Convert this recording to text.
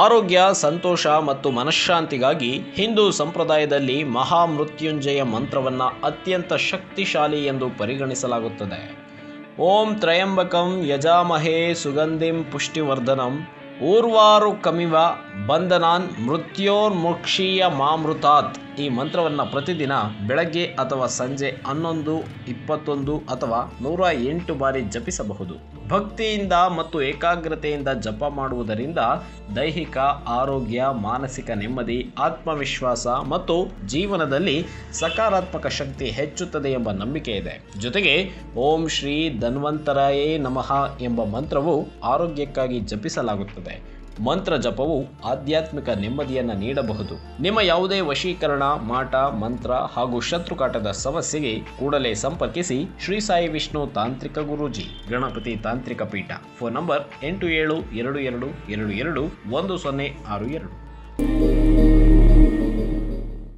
ಆರೋಗ್ಯ, ಸಂತೋಷ ಮತ್ತು ಮನಃಶಾಂತಿಗಾಗಿ ಹಿಂದೂ ಸಂಪ್ರದಾಯದಲ್ಲಿ ಮಹಾಮೃತ್ಯುಂಜಯ ಮಂತ್ರವನ್ನು ಅತ್ಯಂತ ಶಕ್ತಿಶಾಲಿ ಎಂದು ಪರಿಗಣಿಸಲಾಗುತ್ತದೆ. ಓಂ ತ್ರಯಂಬಕಂ ಯಜಾಮಹೇ ಸುಗಂಧಿಂ ಪುಷ್ಟಿವರ್ಧನಂ ಊರ್ವಾರುಕಮಿವ ಬಂಧನಾನ್ ಮೃತ್ಯೋರ್ಮುಕ್ಷೀಯ ಮಾಮೃತಾತ್. ಈ ಮಂತ್ರವನ್ನು ಪ್ರತಿದಿನ ಬೆಳಗ್ಗೆ ಅಥವಾ ಸಂಜೆ 11, 21 ಅಥವಾ 108 ಬಾರಿ ಜಪಿಸಬಹುದು. ಭಕ್ತಿಯಿಂದ ಮತ್ತು ಏಕಾಗ್ರತೆಯಿಂದ ಜಪ ಮಾಡುವುದರಿಂದ ದೈಹಿಕ ಆರೋಗ್ಯ, ಮಾನಸಿಕ ನೆಮ್ಮದಿ, ಆತ್ಮವಿಶ್ವಾಸ ಮತ್ತು ಜೀವನದಲ್ಲಿ ಸಕಾರಾತ್ಮಕ ಶಕ್ತಿ ಹೆಚ್ಚುತ್ತದೆ ಎಂಬ ನಂಬಿಕೆ ಇದೆ. ಜೊತೆಗೆ ಓಂ ಶ್ರೀ ಧನ್ವಂತರಾಯೇ ನಮಃ ಎಂಬ ಮಂತ್ರವು ಆರೋಗ್ಯಕ್ಕಾಗಿ ಜಪಿಸಲಾಗುತ್ತದೆ. ಮಂತ್ರ ಜಪವು ಆಧ್ಯಾತ್ಮಿಕ ನೆಮ್ಮದಿಯನ್ನು ನೀಡಬಹುದು. ನಿಮ್ಮ ಯಾವುದೇ ವಶೀಕರಣ, ಮಾಟ, ಮಂತ್ರ ಹಾಗೂ ಶತ್ರುಕಾಟದ ಸಮಸ್ಯೆಗೆ ಕೂಡಲೇ ಸಂಪರ್ಕಿಸಿ ಶ್ರೀ ಸಾಯಿ ವಿಷ್ಣು ತಾಂತ್ರಿಕ ಗುರೂಜಿ, ಗಣಪತಿ ತಾಂತ್ರಿಕ ಪೀಠ. Phone number 8722221062.